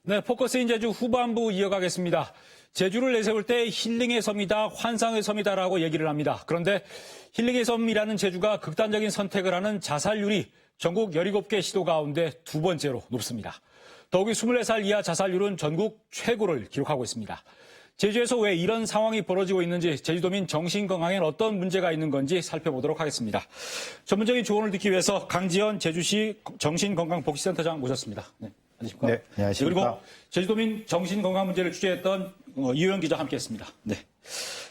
네, 포커스인 제주 후반부 이어가겠습니다. 제주를 내세울 때 힐링의 섬이다, 환상의 섬이다라고 얘기를 합니다. 그런데 힐링의 섬이라는 제주가 극단적인 선택을 하는 자살률이 전국 17개 시도 가운데 두 번째로 높습니다. 더욱이 24살 이하 자살률은 전국 최고를 기록하고 있습니다. 제주에서 왜 이런 상황이 벌어지고 있는지, 제주도민 정신건강엔 어떤 문제가 있는 건지 살펴보도록 하겠습니다. 전문적인 조언을 듣기 위해서 강지연 제주시 정신건강복지센터장 모셨습니다. 네, 안녕하십니까? 네, 안녕하십니까? 그리고 제주도민 정신건강 문제를 취재했던 이효영 기자 함께했습니다. 네.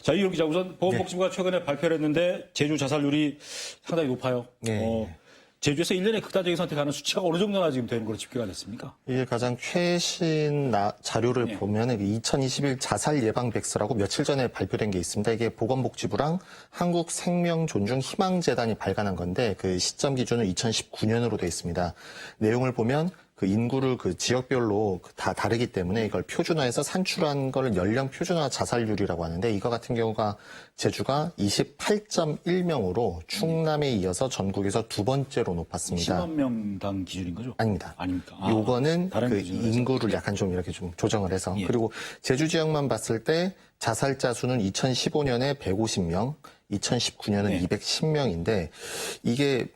자, 이효영 기자, 우선 보건복지부가 최근에 발표를 했는데 제주 자살률이 상당히 높아요. 네. 제주에서 1년에 극단적인 선택하는 수치가 어느 정도나 지금 되는 걸로 집계가 됐습니까? 이게 가장 최신 자료를 보면 2021 자살 예방 백서라고 며칠 전에 발표된 게 있습니다. 이게 보건복지부랑 한국생명존중희망재단이 발간한 건데 그 시점 기준은 2019년으로 돼 있습니다. 내용을 보면 그 인구를 그 지역별로 다 다르기 때문에 이걸 표준화해서 산출한 걸 연령 표준화 자살률이라고 하는데, 이거 같은 경우가 제주가 28.1명으로 충남에 이어서 전국에서 두 번째로 높았습니다. 10만 명당 기준인 거죠? 아닙니다. 아닙니까? 요거는 그 기준으로 인구를 약간 좀 이렇게 좀 조정을 해서. 예. 그리고 제주 지역만 봤을 때 자살자 수는 2015년에 150명, 2019년은 예. 210명인데 이게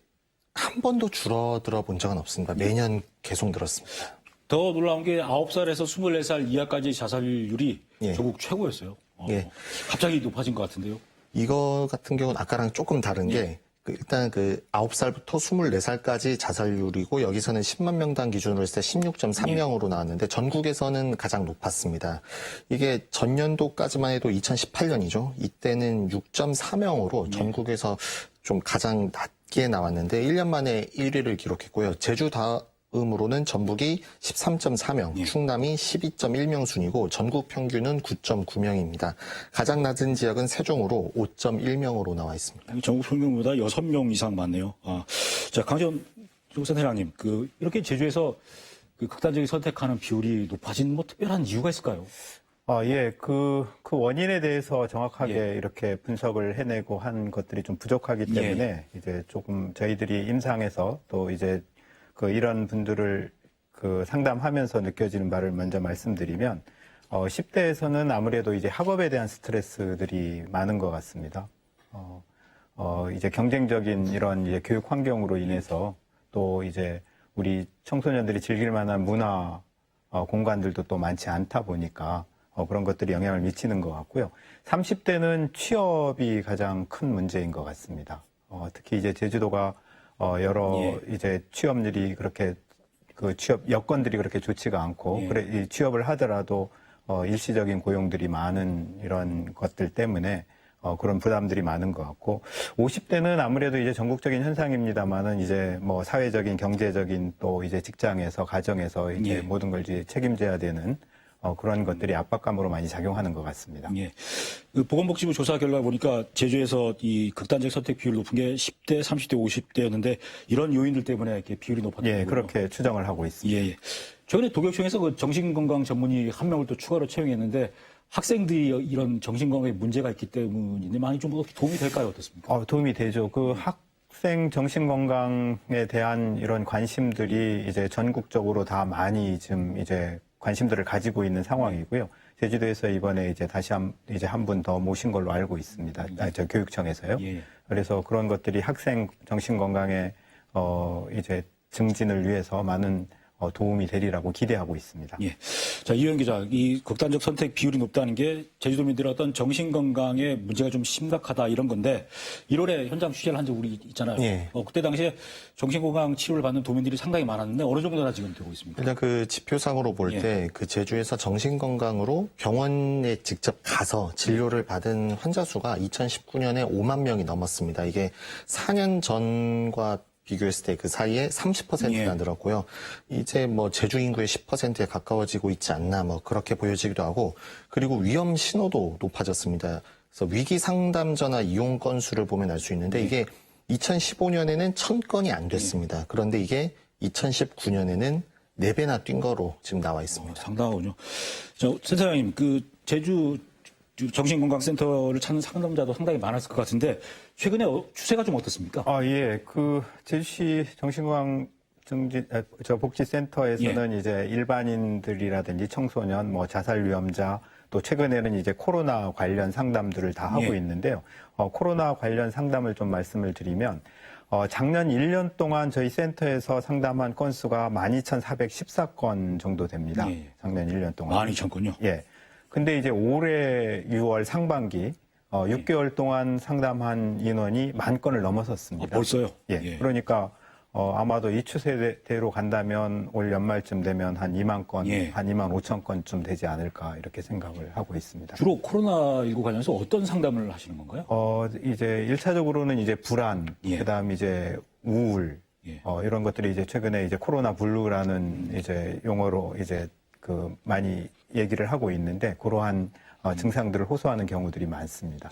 한 번도 줄어들어 본 적은 없습니다. 매년 계속 늘었습니다. 더 놀라운 게 9살에서 24살 이하까지 자살률이 예. 전국 최고였어요. 예. 갑자기 높아진 것 같은데요? 이거 같은 경우는 아까랑 조금 다른 게 일단 그 9살부터 24살까지 자살률이고, 여기서는 10만 명당 기준으로 했을 때 16.3명으로 나왔는데 전국에서는 가장 높았습니다. 이게 전년도까지만 해도 2018년이죠. 이때는 6.4명으로 전국에서 좀 가장 낮게 나왔는데 1년 만에 1위를 기록했고요. 제주 다음으로는 전북이 13.4명, 충남이 12.1명 순이고 전국 평균은 9.9명입니다. 가장 낮은 지역은 세종으로 5.1명으로 나와 있습니다. 전국 평균보다 6명 이상 많네요. 자, 강지연 센터장님, 이렇게 제주에서 극단적인 선택하는 비율이 높아진 특별한 이유가 있을까요? 예, 그 원인에 대해서 정확하게 예. 이렇게 분석을 해내고 한 것들이 좀 부족하기 때문에 이제 조금 저희들이 임상에서 또 이제 이런 분들을 상담하면서 느껴지는 바를 먼저 말씀드리면, 10대에서는 아무래도 이제 학업에 대한 스트레스들이 많은 것 같습니다. 이제 경쟁적인 이런 이제 교육 환경으로 인해서 또 이제 우리 청소년들이 즐길 만한 문화 공간들도 또 많지 않다 보니까 그런 것들이 영향을 미치는 것 같고요. 30대는 취업이 가장 큰 문제인 것 같습니다. 특히 이제 제주도가 여러 이제 취업률이 그렇게 취업 여건들이 그렇게 좋지가 않고 그래 이 취업을 하더라도 일시적인 고용들이 많은 이런 것들 때문에 그런 부담들이 많은 것 같고, 50대는 아무래도 이제 전국적인 현상입니다만은 이제 뭐 사회적인 경제적인 또 이제 직장에서 가정에서 이제 모든 걸 이제 책임져야 되는 그런 것들이 압박감으로 많이 작용하는 것 같습니다. 예. 보건복지부 조사 결과 보니까 제주에서 이 극단적 선택 비율 높은 게 10대, 30대, 50대였는데 이런 요인들 때문에 이렇게 비율이 높았던 거예요. 그렇게 추정을 하고 있습니다. 예. 최근에 도교청에서 정신건강 전문의 한 명을 또 추가로 채용했는데 학생들이 이런 정신건강에 문제가 있기 때문인데 많이 좀 도움이 될까요? 어떻습니까? 도움이 되죠. 학생 정신건강에 대한 이런 관심들이 이제 전국적으로 다 많이 지금 이제 관심들을 가지고 있는 상황이고요. 제주도에서 이번에 이제 다시 한 분 더 모신 걸로 알고 있습니다. 저 교육청에서요. 예. 그래서 그런 것들이 학생 정신건강의 이제 증진을 위해서 많은 도움이 되리라고 기대하고 있습니다. 예. 자, 이효영 기자, 이 극단적 선택 비율이 높다는 게 제주도민들의 어떤 정신건강에 문제가 좀 심각하다 이런 건데 1월에 현장 취재를 한 적 우리 있잖아요. 예. 그때 당시에 정신건강 치료를 받는 도민들이 상당히 많았는데 어느 정도나 지금 되고 있습니까? 일단 그 지표상으로 볼 때 제주에서 정신건강으로 병원에 직접 가서 진료를 받은 환자 수가 2019년에 5만 명이 넘었습니다. 이게 4년 전과 비교했을 때 그 사이에 30%가 늘었고요. 이제 뭐 제주 인구의 10%에 가까워지고 있지 않나 뭐 그렇게 보여지기도 하고, 그리고 위험 신호도 높아졌습니다. 그래서 위기 상담 전화 이용 건수를 보면 알 수 있는데 이게 2015년에는 1000건이 안 됐습니다. 그런데 이게 2019년에는 4배나 뛴 거로 지금 나와 있습니다. 상당하군요. 센터장님, 제주 정신건강센터를 찾는 상담자도 상당히 많았을 것 같은데 최근에 추세가 좀 어떻습니까? 제주시 정신건강 복지센터에서는 이제 일반인들이라든지 청소년, 뭐 자살 위험자, 또 최근에는 이제 코로나 관련 상담들을 다 하고 있는데요. 코로나 관련 상담을 좀 말씀을 드리면, 작년 1년 동안 저희 센터에서 상담한 건수가 12,414건 정도 됩니다. 작년 1년 동안. 12,000건요? 예. 근데 이제 올해 6월 상반기 6개월 동안 상담한 인원이 10,000건을 넘어섰습니다. 벌써요? 예. 그러니까 아마도 이 추세대로 간다면 올 연말쯤 되면 한 2만 건, 한 2만 5천 건쯤 되지 않을까 이렇게 생각을 하고 있습니다. 주로 코로나19 관련해서 어떤 상담을 하시는 건가요? 이제 1차적으로는 이제 불안, 그다음 이제 우울, 이런 것들이 이제 최근에 이제 코로나 블루라는 이제 용어로 이제 많이 얘기를 하고 있는데 그러한 증상들을 호소하는 경우들이 많습니다.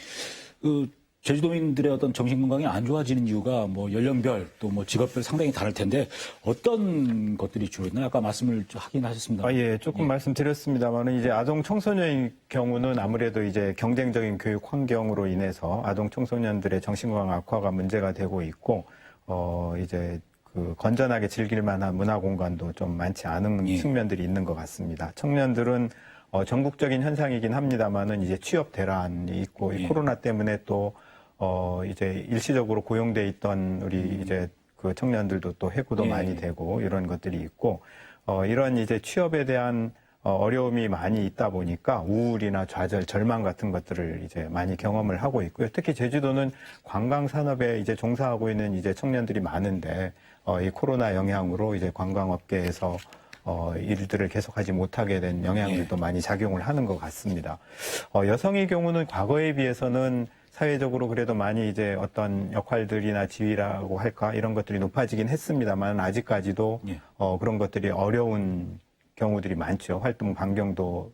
제주도민들의 어떤 정신건강이 안 좋아지는 이유가 뭐 연령별 또 뭐 직업별 상당히 다를 텐데 어떤 것들이 주로 있나요? 아까 말씀을 하긴 하셨습니다. 예, 조금 말씀드렸습니다만은 이제 아동 청소년의 경우는 아무래도 이제 경쟁적인 교육 환경으로 인해서 아동 청소년들의 정신건강 악화가 문제가 되고 있고, 이제 건전하게 즐길 만한 문화 공간도 좀 많지 않은 측면들이 있는 것 같습니다. 청년들은 전국적인 현상이긴 합니다만은 이제 취업 대란이 있고 이 코로나 때문에 또 이제 일시적으로 고용돼 있던 우리 이제 청년들도 또 해고도 많이 되고 이런 것들이 있고 이런 이제 취업에 대한 어려움이 많이 있다 보니까 우울이나 좌절, 절망 같은 것들을 이제 많이 경험을 하고 있고요. 특히 제주도는 관광 산업에 이제 종사하고 있는 이제 청년들이 많은데 이 코로나 영향으로 이제 관광업계에서 일들을 계속하지 못하게 된 영향들도 많이 작용을 하는 것 같습니다. 여성의 경우는 과거에 비해서는 사회적으로 그래도 많이 이제 어떤 역할들이나 지위라고 할까 이런 것들이 높아지긴 했습니다만 아직까지도 그런 것들이 어려운 경우들이 많죠. 활동 반경도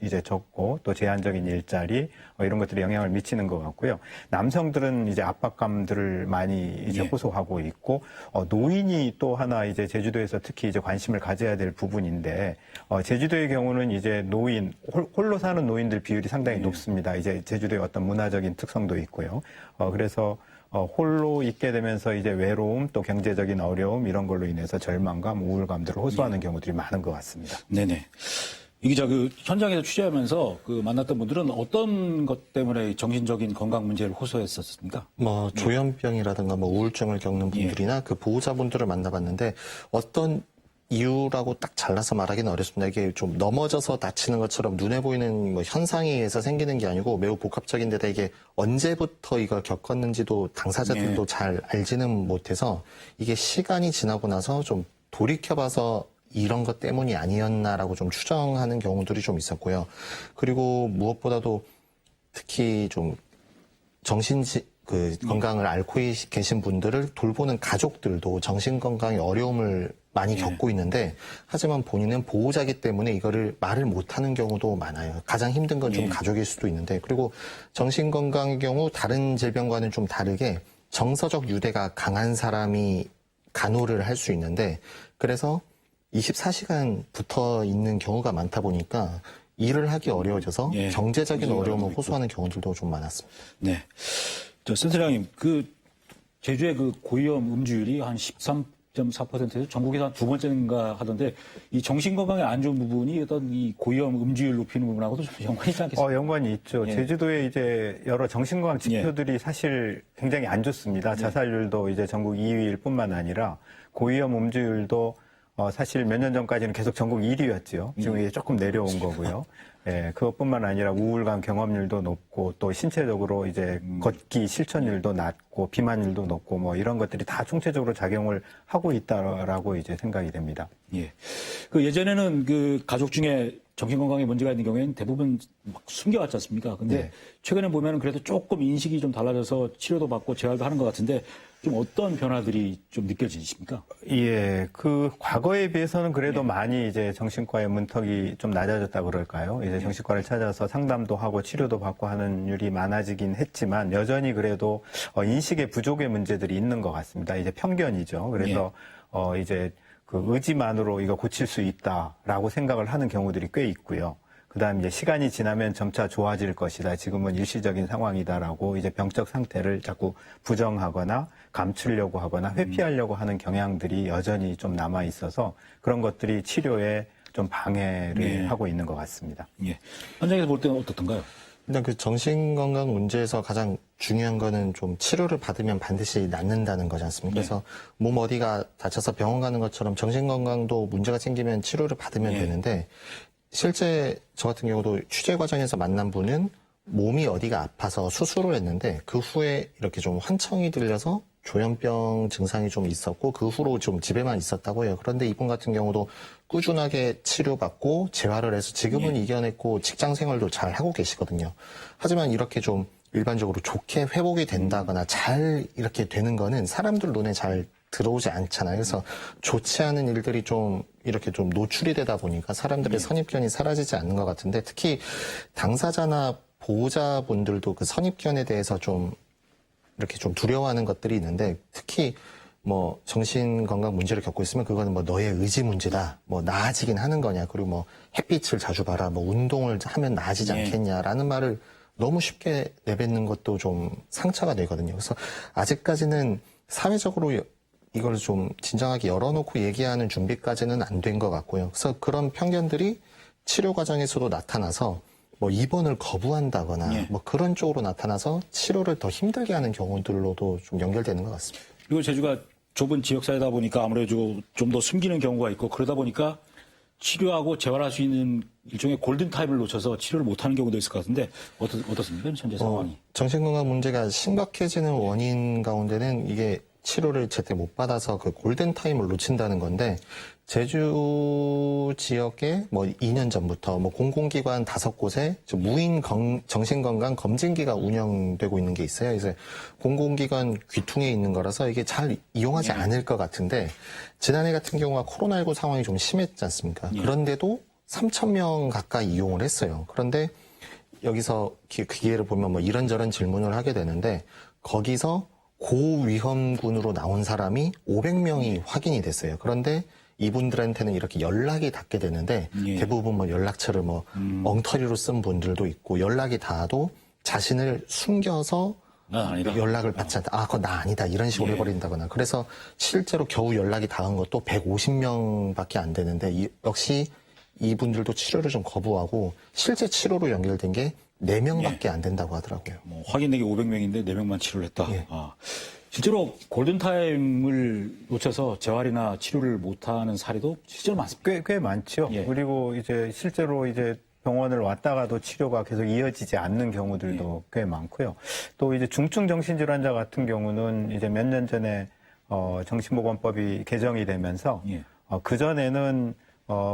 이제 적고 또 제한적인 일자리 이런 것들이 영향을 미치는 것 같고요. 남성들은 이제 압박감들을 많이 이제 호소하고 있고 노인이 또 하나 이제 제주도에서 특히 이제 관심을 가져야 될 부분인데 제주도의 경우는 이제 노인 홀로 사는 노인들 비율이 상당히 높습니다. 이제 제주도의 어떤 문화적인 특성도 있고요. 그래서 홀로 있게 되면서 이제 외로움 또 경제적인 어려움 이런 걸로 인해서 절망감, 우울감들을 호소하는 경우들이 많은 것 같습니다. 네네. 이 기자 현장에서 취재하면서 만났던 분들은 어떤 것 때문에 정신적인 건강 문제를 호소했었습니까? 뭐 조현병이라든가 뭐 우울증을 겪는 분들이나 그 보호자분들을 만나봤는데 어떤 이유라고 딱 잘라서 말하기는 어렵습니다. 이게 좀 넘어져서 다치는 것처럼 눈에 보이는 뭐 현상에 의해서 생기는 게 아니고 매우 복합적인 데다 이게 언제부터 이걸 겪었는지도 당사자들도 잘 알지는 못해서 이게 시간이 지나고 나서 좀 돌이켜봐서 이런 것 때문이 아니었나라고 좀 추정하는 경우들이 좀 있었고요. 그리고 무엇보다도 특히 좀 건강을 앓고 계신 분들을 돌보는 가족들도 정신건강에 어려움을 많이 겪고 있는데 하지만 본인은 보호자이기 때문에 이거를 말을 못하는 경우도 많아요. 가장 힘든 건 좀 가족일 수도 있는데 그리고 정신건강의 경우 다른 질병과는 좀 다르게 정서적 유대가 강한 사람이 간호를 할 수 있는데 그래서 24시간 붙어 있는 경우가 많다 보니까 일을 하기 어려워져서 경제적인 어려움을 호소하는 경우들도 좀 많았습니다. 네. 센터장님, 제주의 고위험 음주율이 한 13.4%에서 전국에서 한 두 번째인가 하던데 이 정신건강에 안 좋은 부분이 어떤 이 고위험 음주율 높이는 부분하고도 좀 연관이 있지 않겠습니까? 연관이 있죠. 제주도에 이제 여러 정신건강 지표들이 사실 굉장히 안 좋습니다. 자살률도 이제 전국 2위일 뿐만 아니라 고위험 음주율도 사실 몇 년 전까지는 계속 전국 1위였죠. 지금 이게 조금 내려온 거고요. 그것뿐만 아니라 우울감 경험률도 높고 또 신체적으로 이제 걷기 실천율도 낮고 비만율도 높고 뭐 이런 것들이 다 총체적으로 작용을 하고 있다라고 이제 생각이 됩니다. 예. 예전에는 가족 중에 정신건강에 문제가 있는 경우에는 대부분 막 숨겨왔지 않습니까? 근데 최근에 보면은 그래도 조금 인식이 좀 달라져서 치료도 받고 재활도 하는 것 같은데 좀 어떤 변화들이 좀 느껴지십니까? 예, 과거에 비해서는 그래도 많이 이제 정신과의 문턱이 좀 낮아졌다 그럴까요? 이제 정신과를 찾아서 상담도 하고 치료도 받고 하는 율이 많아지긴 했지만 여전히 그래도 인식의 부족의 문제들이 있는 것 같습니다. 이제 편견이죠. 그래서 이제 의지만으로 이거 고칠 수 있다라고 생각을 하는 경우들이 꽤 있고요. 그다음 이제 시간이 지나면 점차 좋아질 것이다. 지금은 일시적인 상황이다라고 이제 병적 상태를 자꾸 부정하거나 감추려고 하거나 회피하려고 하는 경향들이 여전히 좀 남아 있어서 그런 것들이 치료에 좀 방해를 예. 하고 있는 것 같습니다. 예. 현장에서 볼 때는 어떻던가요? 일단 그 정신건강 문제에서 가장 중요한 거는 좀 치료를 받으면 반드시 낫는다는 거지 않습니까? 예. 그래서 몸 어디가 다쳐서 병원 가는 것처럼 정신건강도 문제가 생기면 치료를 받으면 예. 되는데 실제 저 같은 경우도 취재 과정에서 만난 분은 몸이 어디가 아파서 수술을 했는데 그 후에 이렇게 좀 환청이 들려서 조현병 증상이 좀 있었고 그 후로 좀 집에만 있었다고 해요. 그런데 이분 같은 경우도 꾸준하게 치료받고 재활을 해서 지금은 이겨냈고 직장 생활도 잘 하고 계시거든요. 하지만 이렇게 좀 일반적으로 좋게 회복이 된다거나 잘 이렇게 되는 거는 사람들 눈에 잘 들어오지 않잖아요. 그래서 좋지 않은 일들이 좀 이렇게 좀 노출이 되다 보니까 사람들의 선입견이 사라지지 않는 것 같은데 특히 당사자나 보호자분들도 그 선입견에 대해서 좀 이렇게 좀 두려워하는 것들이 있는데 특히 뭐 정신건강 문제를 겪고 있으면 그거는 뭐 너의 의지 문제다. 뭐 나아지긴 하는 거냐. 그리고 뭐 햇빛을 자주 봐라. 뭐 운동을 하면 나아지지 예. 않겠냐라는 말을 너무 쉽게 내뱉는 것도 좀 상처가 되거든요. 그래서 아직까지는 사회적으로 이걸 좀 진정하게 열어놓고 얘기하는 준비까지는 안 된 것 같고요. 그래서 그런 편견들이 치료 과정에서도 나타나서 뭐 입원을 거부한다거나 예. 뭐 그런 쪽으로 나타나서 치료를 더 힘들게 하는 경우들로도 좀 연결되는 것 같습니다. 그리고 제주가 좁은 지역사회다 보니까 아무래도 좀 더 숨기는 경우가 있고 그러다 보니까 치료하고 재활할 수 있는 일종의 골든타임을 놓쳐서 치료를 못하는 경우도 있을 것 같은데 어떻습니까? 현재 상황이. 정신건강 문제가 심각해지는 원인 가운데는 이게 치료를 제때 못 받아서 그 골든타임을 놓친다는 건데 제주 지역에 뭐 2년 전부터 뭐 공공기관 5곳에 무인 정신건강 검진기가 운영되고 있는 게 있어요. 그래서 공공기관 귀퉁에 있는 거라서 이게 잘 이용하지 않을 것 같은데 지난해 같은 경우가 코로나19 상황이 좀 심했지 않습니까? 그런데도 3,000명 가까이 이용을 했어요. 그런데 여기서 그 기회를 보면 뭐 이런저런 질문을 하게 되는데 거기서 고위험군으로 나온 사람이 500명이 확인이 됐어요. 그런데 이분들한테는 이렇게 연락이 닿게 되는데 예. 대부분 뭐 연락처를 뭐 엉터리로 쓴 분들도 있고 연락이 닿아도 자신을 숨겨서 난 아니다. 연락을 받지 않다. 아, 그거 나 아니다. 이런 식으로 예. 해버린다거나. 그래서 실제로 겨우 연락이 닿은 것도 150명밖에 안 되는데 역시 이분들도 치료를 좀 거부하고 실제 치료로 연결된 게 4명밖에 안 된다고 하더라고요. 뭐 확인되기 500명인데 4명만 치료를 했다. 예. 아, 실제로 골든타임을 놓쳐서 재활이나 치료를 못하는 사례도 실제로 많습니다. 꽤 많죠. 예. 그리고 이제 실제로 이제 병원을 왔다가도 치료가 계속 이어지지 않는 경우들도 꽤 많고요. 또 이제 중증 정신질환자 같은 경우는 이제 몇 년 전에 정신보건법이 개정이 되면서 예. 그전에는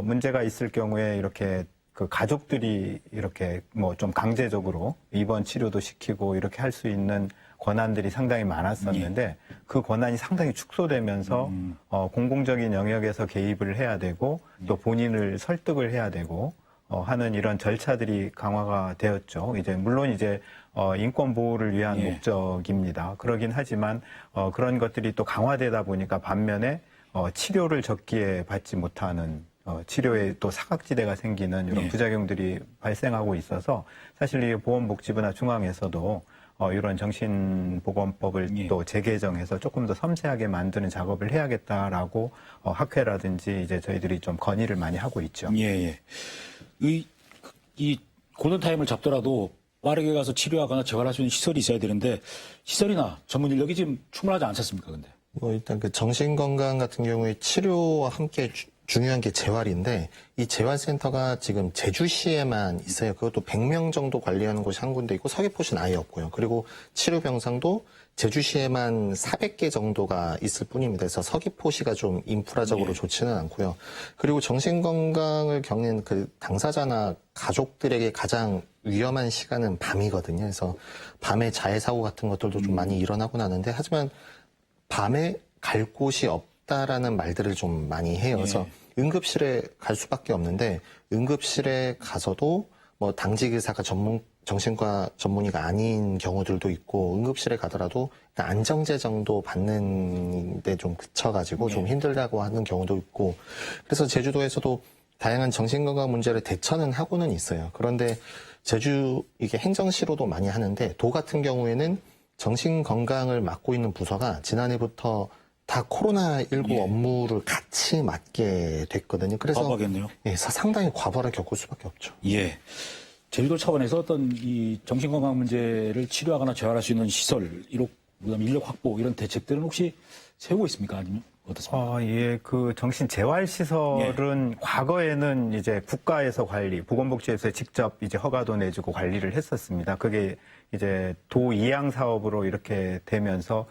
문제가 있을 경우에 이렇게 그 가족들이 이렇게 뭐 좀 강제적으로 입원 치료도 시키고 이렇게 할 수 있는 권한들이 상당히 많았었는데 그 권한이 상당히 축소되면서 공공적인 영역에서 개입을 해야 되고 또 본인을 설득을 해야 되고 하는 이런 절차들이 강화가 되었죠. 이제 물론 이제 인권 보호를 위한 예. 목적입니다. 그러긴 하지만 그런 것들이 또 강화되다 보니까 반면에 치료를 적기에 받지 못하는 치료에 또 사각지대가 생기는 이런 예. 부작용들이 발생하고 있어서 사실 이 보건복지부나 중앙에서도 이런 정신보건법을 예. 또 재개정해서 조금 더 섬세하게 만드는 작업을 해야겠다라고 학회라든지 이제 저희들이 좀 건의를 많이 하고 있죠. 예, 예. 이 골든타임을 잡더라도 빠르게 가서 치료하거나 재활할 수 있는 시설이 있어야 되는데 시설이나 전문 인력이 지금 충분하지 않지 않습니까, 근데? 뭐 일단 그 정신건강 같은 경우에 치료와 함께 중요한 게 재활인데 이 재활센터가 지금 제주시에만 있어요. 그것도 100명 정도 관리하는 곳이 한 군데 있고 서귀포시는 아예 없고요. 그리고 치료병상도 제주시에만 400개 정도가 있을 뿐입니다. 그래서 서귀포시가 좀 인프라적으로 좋지는 않고요. 그리고 정신건강을 겪는 그 당사자나 가족들에게 가장 위험한 시간은 밤이거든요. 그래서 밤에 자해 사고 같은 것들도 좀 많이 일어나고 나는데 하지만 밤에 갈 곳이 없다라는 말들을 좀 많이 해요. 그래서 응급실에 갈 수밖에 없는데 응급실에 가서도 뭐 당직 의사가 정신과 전문의가 아닌 경우들도 있고 응급실에 가더라도 안정제 정도 받는 데 좀 그쳐가지고 좀 힘들다고 하는 경우도 있고 그래서 제주도에서도 다양한 정신건강 문제를 대처는 하고는 있어요. 그런데 제주 이게 행정시로도 많이 하는데 도 같은 경우에는 정신건강을 맡고 있는 부서가 지난해부터 다 코로나19 예. 업무를 같이 맡게 됐거든요. 그래서 과부하겠네요. 예, 상당히 과부하를 겪을 수밖에 없죠. 예. 제주도 차원에서 어떤 이 정신건강 문제를 치료하거나 재활할 수 있는 시설, 그다음에 인력 확보 이런 대책들은 혹시 세우고 있습니까? 아니면 어떻습니까? 예, 그 정신 재활 시설은 과거에는 이제 국가에서 관리, 보건복지에서 직접 이제 허가도 내주고 관리를 했었습니다. 그게 이제 도 이양 사업으로 이렇게 되면서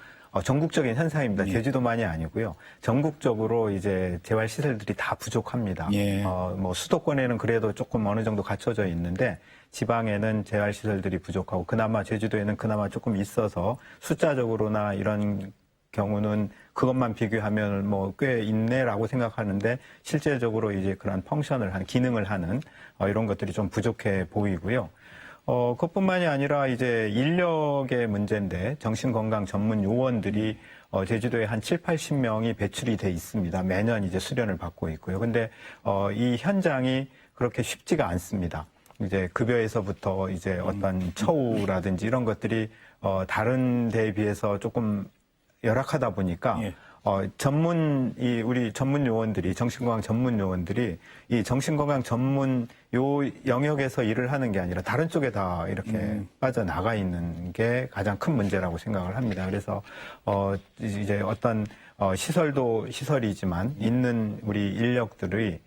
전국적인 현상입니다. 예. 제주도만이 아니고요. 전국적으로 이제 재활 시설들이 다 부족합니다. 예. 뭐 수도권에는 그래도 조금 어느 정도 갖춰져 있는데 지방에는 재활 시설들이 부족하고 그나마 제주도에는 그나마 조금 있어서 숫자적으로나 이런 경우는 그것만 비교하면 뭐 꽤 있네라고 생각하는데 실제적으로 이제 그런 펑션을 하는 기능을 하는 이런 것들이 좀 부족해 보이고요. 그것뿐만이 아니라 이제 인력의 문제인데 정신건강 전문 요원들이 제주도에 한 7, 80명이 배출이 돼 있습니다. 매년 이제 수련을 받고 있고요. 근데 이 현장이 그렇게 쉽지가 않습니다. 이제 급여에서부터 이제 어떤 처우라든지 이런 것들이 다른 데에 비해서 조금 열악하다 보니까 예. 우리 전문 요원들이 정신건강 전문 요원들이 이 정신건강 전문 요 영역에서 일을 하는 게 아니라 다른 쪽에 다 이렇게 빠져나가 있는 게 가장 큰 문제라고 생각을 합니다. 그래서 이제 어떤 시설도 시설이지만 있는 우리 인력들의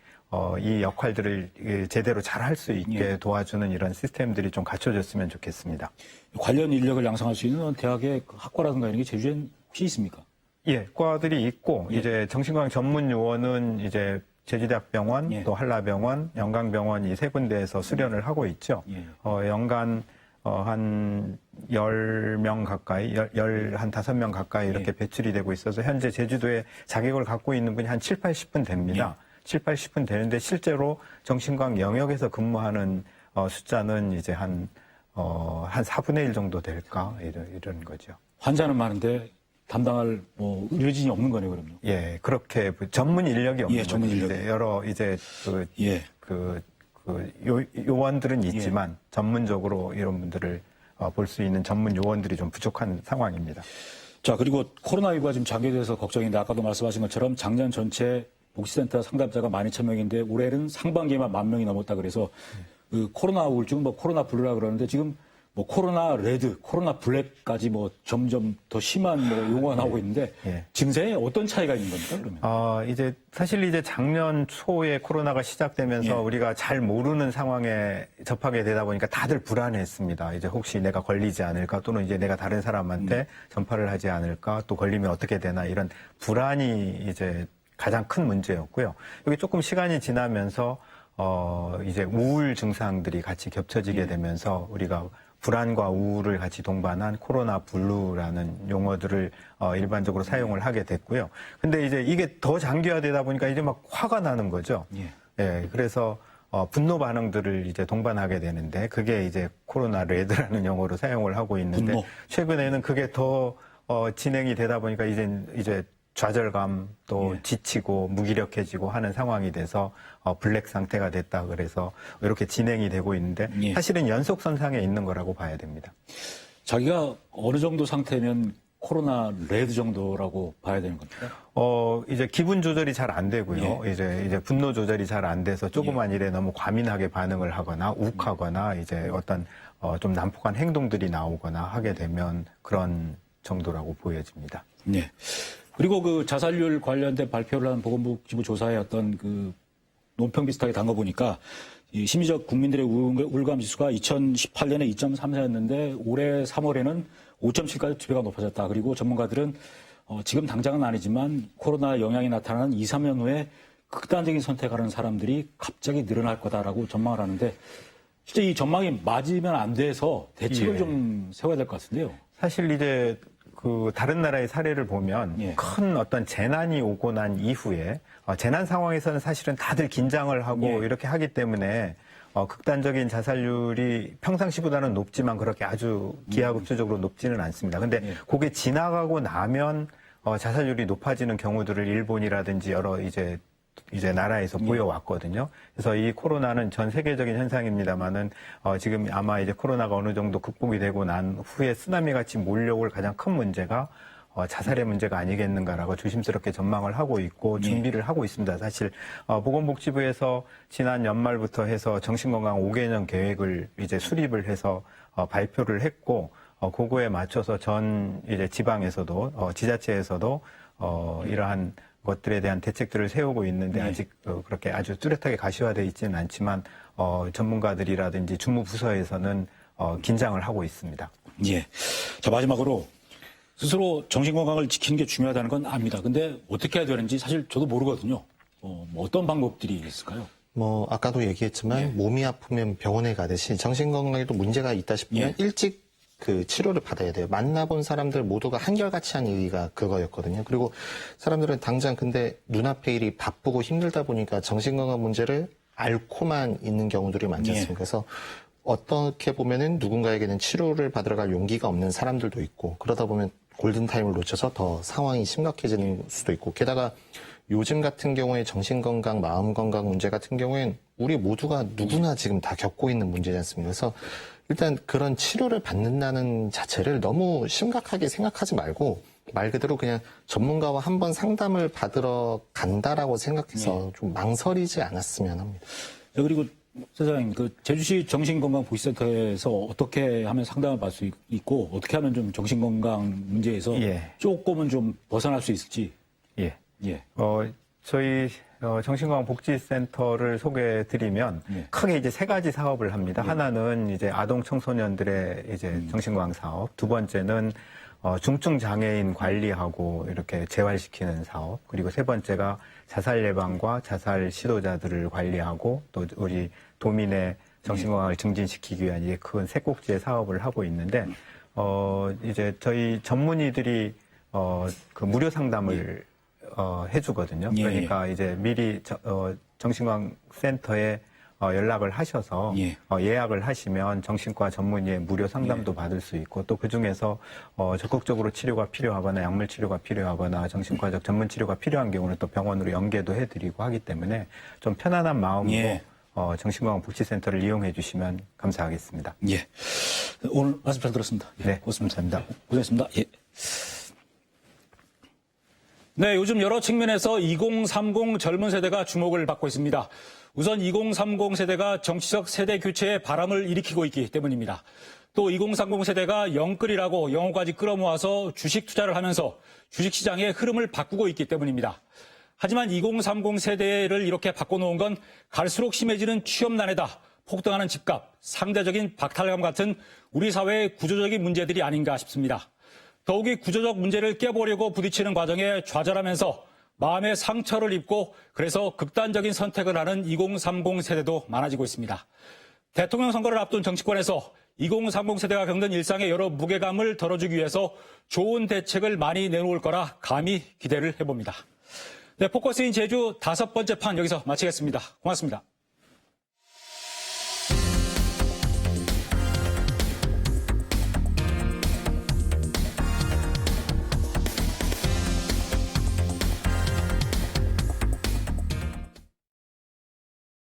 이 역할들을 제대로 잘 할 수 있게 도와주는 이런 시스템들이 좀 갖춰졌으면 좋겠습니다. 관련 인력을 양성할 수 있는 대학의 학과라든가 이런 게 제주엔 혹시 있습니까? 예, 과들이 있고 이제 정신건강 전문 요원은 이제 제주대학병원, 예. 또 한라병원, 영광병원 이 세 군데에서 수련을 하고 있죠. 예. 연간 한 10명 가까이, 한 5명 가까이 이렇게 배출이 되고 있어서 현재 제주도에 자격을 갖고 있는 분이 한 7, 80분 됩니다. 7, 80분 되는데 실제로 정신건강 영역에서 근무하는 숫자는 이제 한 4분의 1 정도 될까? 이런 거죠. 환자는 많은데 담당할 의료진이 없는 거네요, 그럼요. 예, 그렇게 전문 인력이 없는 예, 전문 거죠. 인력이. 이제 여러 이제 예. 요원들은 있지만 전문적으로 이런 분들을 볼 수 있는 전문 요원들이 좀 부족한 상황입니다. 자, 그리고 코로나19가 지금 장기화돼서 걱정인데 아까도 말씀하신 것처럼 작년 전체 복지센터 상담자가 12,000명인데 올해는 상반기에만 10,000명이 넘었다 그래서 그 코로나 우울증, 코로나 블루라 그러는데 지금 코로나 레드, 코로나 블랙까지 점점 더 심한 용어가 나오고 있는데 예. 증세에 어떤 차이가 있는 겁니까, 그러면? 이제 사실 작년 초에 코로나가 시작되면서 예. 우리가 잘 모르는 상황에 접하게 되다 보니까 다들 불안했습니다. 이제 혹시 내가 걸리지 않을까 또는 이제 내가 다른 사람한테 전파를 하지 않을까 또 걸리면 어떻게 되나 이런 불안이 이제 가장 큰 문제였고요. 여기 조금 시간이 지나면서 이제 우울 증상들이 같이 겹쳐지게 되면서 우리가 불안과 우울을 같이 동반한 코로나 블루라는 용어들을 일반적으로 사용을 하게 됐고요. 근데 이제 이게 더 장기화되다 보니까 이제 막 화가 나는 거죠. 예. 예, 그래서 분노 반응들을 이제 동반하게 되는데 그게 이제 코로나 레드라는 용어로 사용을 하고 있는데 분노. 최근에는 그게 더 진행이 되다 보니까 이제 좌절감 또 예. 지치고 무기력해지고 하는 상황이 돼서 블랙 상태가 됐다 그래서 이렇게 진행이 되고 있는데 예. 사실은 연속선상에 있는 거라고 봐야 됩니다. 자기가 어느 정도 상태면 코로나 레드 정도라고 봐야 되는 겁니까? 이제 기분 조절이 잘 안 되고요. 예. 이제 분노 조절이 잘 안 돼서 조그만 일에 너무 과민하게 반응을 하거나 욱하거나 이제 어떤 좀 난폭한 행동들이 나오거나 하게 되면 그런 정도라고 보여집니다. 네. 그리고 그 자살률 관련된 발표를 한 보건복지부 조사의 어떤 그 논평 비슷하게 단 거 보니까 이 심리적 국민들의 우울감 지수가 2018년에 2.34였는데 올해 3월에는 5.7까지 2배가 높아졌다. 그리고 전문가들은 지금 당장은 아니지만 코로나 영향이 나타나는 2, 3년 후에 극단적인 선택하는 사람들이 갑자기 늘어날 거다라고 전망을 하는데 실제 이 전망이 맞으면 안 돼서 대책을 예. 좀 세워야 될 것 같은데요. 사실 이제 다른 나라의 사례를 보면 예. 큰 어떤 재난이 오고 난 이후에 재난 상황에서는 사실은 다들 긴장을 하고 예. 이렇게 하기 때문에 극단적인 자살률이 평상시보다는 높지만 그렇게 아주 기하급수적으로 높지는 않습니다. 근데 예. 그게 지나가고 나면 자살률이 높아지는 경우들을 일본이라든지 여러 이제 이제 나라에서 보여왔거든요. 그래서 이 코로나는 전 세계적인 현상입니다만은 지금 아마 이제 코로나가 어느 정도 극복이 되고 난 후에 쓰나미 같이 몰려올 가장 큰 문제가 자살의 문제가 아니겠는가라고 조심스럽게 전망을 하고 있고 준비를 하고 있습니다. 사실 보건복지부에서 지난 연말부터 해서 정신건강 5개년 계획을 이제 수립을 해서 발표를 했고 그거에 맞춰서 전 이제 지방에서도 지자체에서도 이러한 것들에 대한 대책들을 세우고 있는데 아직 그렇게 아주 뚜렷하게 가시화되어 있지는 않지만 전문가들이라든지 주무부서에서는 긴장을 하고 있습니다. 예. 자, 마지막으로 스스로 정신건강을 지키는 게 중요하다는 건 압니다. 근데 어떻게 해야 되는지 사실 저도 모르거든요. 뭐 어떤 방법들이 있을까요? 뭐 아까도 얘기했지만 몸이 아프면 병원에 가듯이 정신건강에도 문제가 있다 싶으면 일찍 그 치료를 받아야 돼요. 만나본 사람들 모두가 한결같이 한 얘기가 그거였거든요. 그리고 사람들은 당장 근데 눈앞에 일이 바쁘고 힘들다 보니까 정신건강 문제를 앓고만 있는 경우들이 많지 않습니까? 그래서 어떻게 보면은 누군가에게는 치료를 받으러 갈 용기가 없는 사람들도 있고 그러다 보면 골든타임을 놓쳐서 더 상황이 심각해지는 수도 있고 게다가 요즘 같은 경우에 정신건강, 마음건강 문제 같은 경우엔 우리 모두가 누구나 지금 다 겪고 있는 문제지 않습니까? 그래서 일단 그런 치료를 받는다는 자체를 너무 심각하게 생각하지 말고 말 그대로 그냥 전문가와 한번 상담을 받으러 간다라고 생각해서 좀 망설이지 않았으면 합니다. 그리고 선생님, 제주시 정신건강복지센터에서 어떻게 하면 상담을 받을 수 있고 어떻게 하면 좀 정신건강 문제에서 조금은 좀 벗어날 수 있을지. 저희 정신건강복지센터를 소개해드리면 크게 이제 세 가지 사업을 합니다. 하나는 이제 아동 청소년들의 이제 정신건강 사업, 두 번째는 중증 장애인 관리하고 이렇게 재활시키는 사업, 그리고 세 번째가 자살 예방과 자살 시도자들을 관리하고 또 우리 도민의 정신건강을 증진시키기 위한 이제 큰 세 꼭지의 사업을 하고 있는데 이제 저희 전문의들이 그 무료 상담을 해주거든요. 그러니까 이제 미리 정신건강센터에 연락을 하셔서 예약을 하시면 정신과 전문의의 무료 상담도 받을 수 있고 또 그중에서 적극적으로 치료가 필요하거나 약물 치료가 필요하거나 정신과적 전문 치료가 필요한 경우는 또 병원으로 연계도 해드리고 하기 때문에 좀 편안한 마음으로 정신건강복지센터를 이용해 주시면 감사하겠습니다. 오늘 말씀 잘 들었습니다. 네, 고맙습니다. 고생했습니다. 네, 요즘 여러 측면에서 2030 젊은 세대가 주목을 받고 있습니다. 우선 2030 세대가 정치적 세대 교체의 바람을 일으키고 있기 때문입니다. 또 2030 세대가 영끌이라고 영어까지 끌어모아서 주식 투자를 하면서 주식시장의 흐름을 바꾸고 있기 때문입니다. 하지만 2030 세대를 이렇게 바꿔놓은 건 갈수록 심해지는 취업난에다 폭등하는 집값, 상대적인 박탈감 같은 우리 사회의 구조적인 문제들이 아닌가 싶습니다. 더욱이 구조적 문제를 깨보려고 부딪히는 과정에 좌절하면서 마음의 상처를 입고 그래서 극단적인 선택을 하는 2030 세대도 많아지고 있습니다. 대통령 선거를 앞둔 정치권에서 2030 세대가 겪는 일상의 여러 무게감을 덜어주기 위해서 좋은 대책을 많이 내놓을 거라 감히 기대를 해봅니다. 네, 포커스인 제주 5번째 판 여기서 마치겠습니다. 고맙습니다.